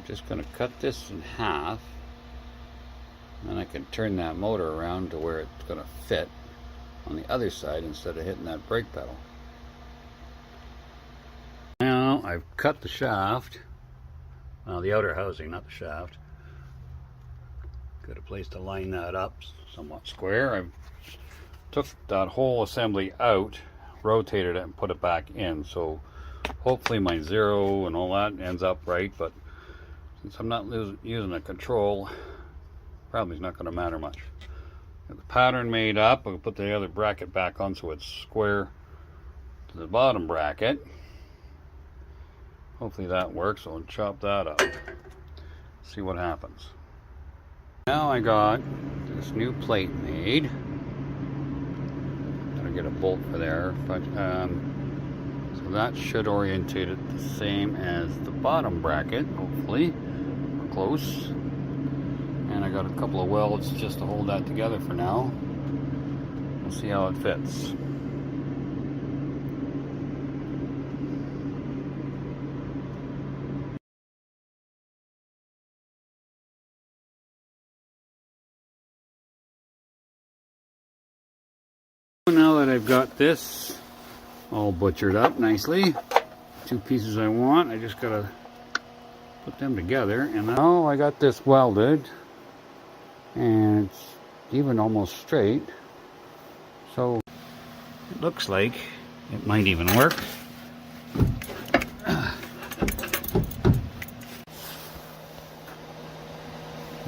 I'm just going to cut this in half, and I can turn that motor around to where it's going to fit on the other side instead of hitting that brake pedal. Now I've cut the shaft, well, the outer housing, not the shaft. Got a place to line that up somewhat square. I took that whole assembly out, rotated it, and put it back in, so hopefully my zero and all that ends up right, but since I'm not using a control, probably not going to matter much. Got the pattern made up. I'll put the other bracket back on so it's square to the bottom bracket. Hopefully that works. I'll chop that up. See what happens. Now I got this new plate made. Gotta get a bolt for there, but so that should orientate it the same as the bottom bracket, hopefully. We're close. And I got a couple of welds just to hold that together for now. We'll see how it fits. Now that I've got this all butchered up nicely, two pieces I want, I just gotta put them together, and now I got this welded and it's even almost straight, so it looks like it might even work.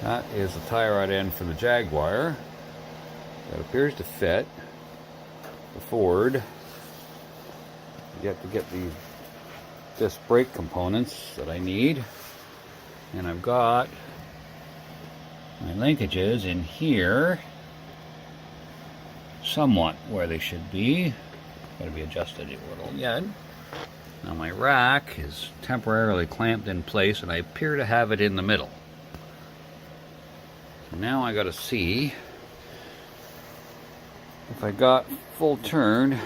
That is the tie rod end for the Jaguar. That appears to fit the Ford. You have to get the disc brake components that I need, and I've got my linkages in here somewhat where they should be. Got to be adjusted a little yet. Now my rack is temporarily clamped in place, and I appear to have it in the middle. So now I got to see if I got full turn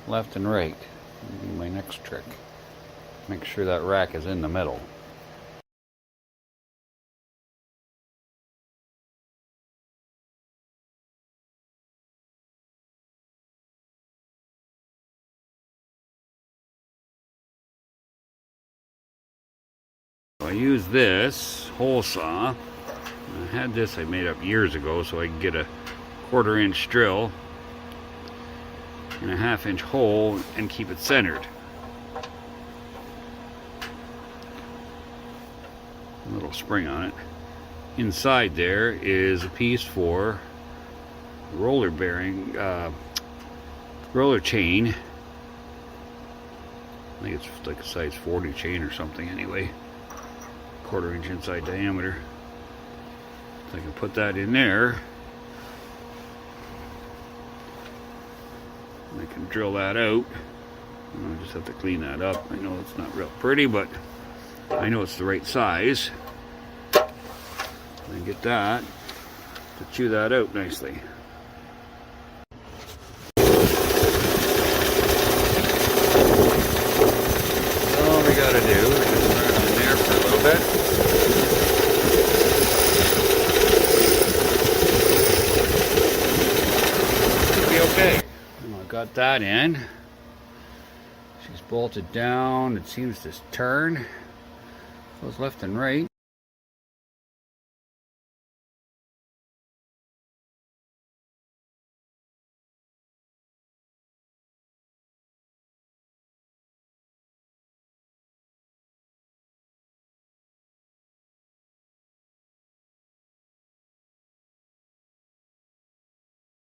left and right. That'll be my next trick. Make sure that rack is in the middle. I use this hole saw. I had this I made up years ago so I could get a 1/4 inch drill in a 1/2 inch hole and keep it centered. A little spring on it. Inside there is a piece for roller bearing, roller chain. I think it's like a size 40 chain or something anyway. 1/4 inch inside diameter. So I can put that in there. I can drill that out. I just have to clean that up. I know it's not real pretty, but I know it's the right size. And get that to chew that out nicely. All we gotta do is just put it on there for a little bit. Should be okay. Got that in. She's bolted down. It seems to turn. Goes left and right.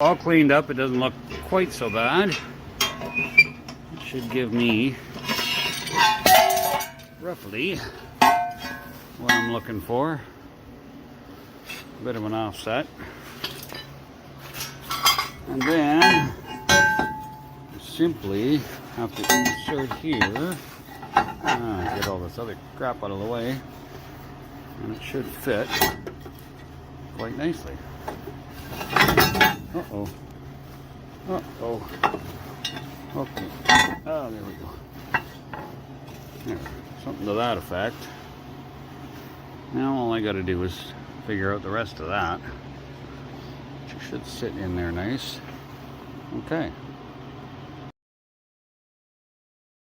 All cleaned up. It doesn't look quite so bad. It should give me roughly what I'm looking for. A bit of an offset. And then simply have to insert here. Get all this other crap out of the way. And it should fit quite nicely. Uh-oh. Uh-oh. Okay. Oh, there we go. There. Something to that effect. Now all I got to do is figure out the rest of that. Which should sit in there nice. Okay.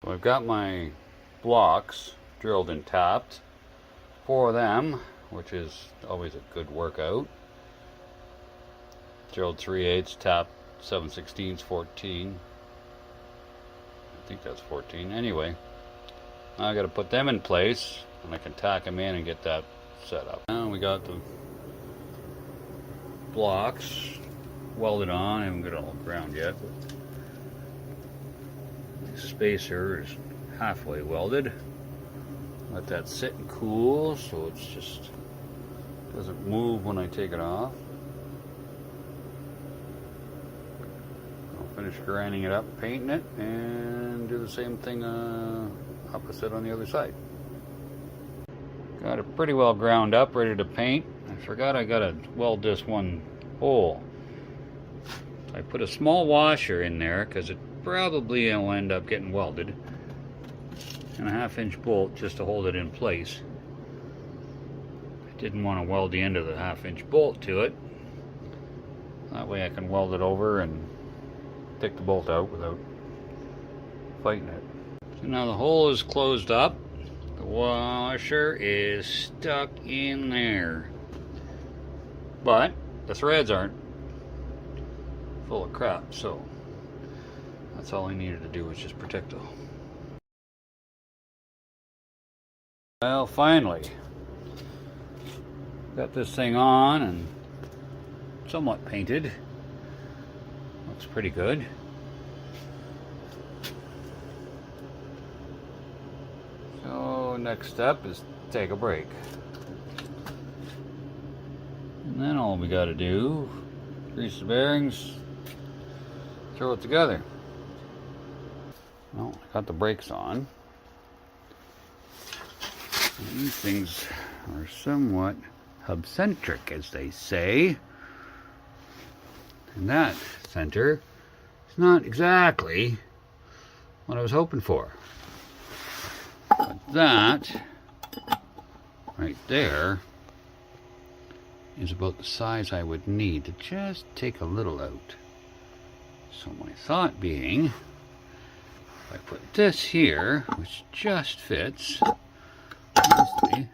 So I've got my blocks drilled and tapped. 4 of them, which is always a good workout. Drilled 3/8, tapped 7/16, 14. I think that's 14. Anyway, now I got to put them in place, and I can tack them in and get that set up. Now we got the blocks welded on. I haven't got it all ground yet. The spacer is halfway welded. Let that sit and cool so it's just doesn't move when I take it off. I'll finish grinding it up, painting it, and do the same thing opposite on the other side. Got it pretty well ground up, ready to paint. I forgot I gotta weld this one hole. I put a small washer in there because it probably will end up getting welded, and a 1/2-inch bolt just to hold it in place. I didn't want to weld the end of the 1/2-inch bolt to it. That way I can weld it over and take the bolt out without fighting it. So now the hole is closed up. The washer is stuck in there. But the threads aren't full of crap, so that's all I needed to do was just protect them. Well, finally got this thing on and somewhat painted. Looks pretty good. So next step is take a break. And then all we got to do, grease the bearings, throw it together. Well, I got the brakes on. And these things are somewhat hub-centric, as they say. And that center is not exactly what I was hoping for. But that right there is about the size I would need to just take a little out. So my thought being, if I put this here, which just fits nicely,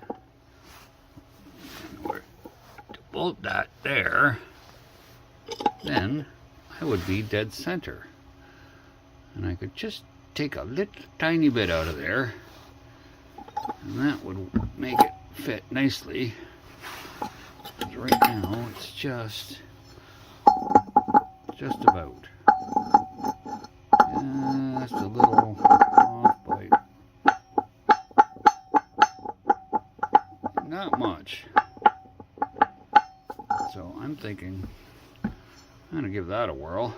and were to bolt that there, then I would be dead center. And I could just take a little tiny bit out of there, and that would make it fit nicely. But right now it's just about. Just a little off by not much. So I'm thinking I'm gonna give that a whirl.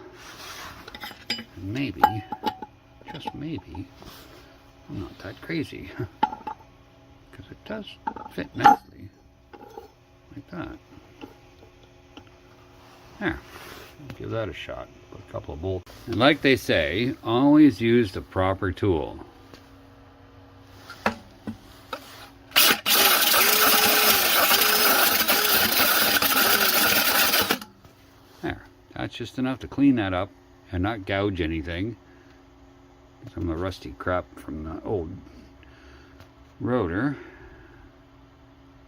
And maybe, just maybe, I'm not that crazy. Because it does fit nicely. Like that. There. Give that a shot. Put a couple of bolts. And like they say, always use the proper tool. There. That's just enough to clean that up and not gouge anything. Some of the rusty crap from the old rotor.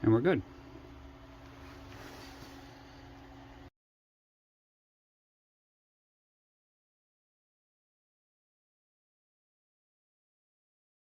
And we're good.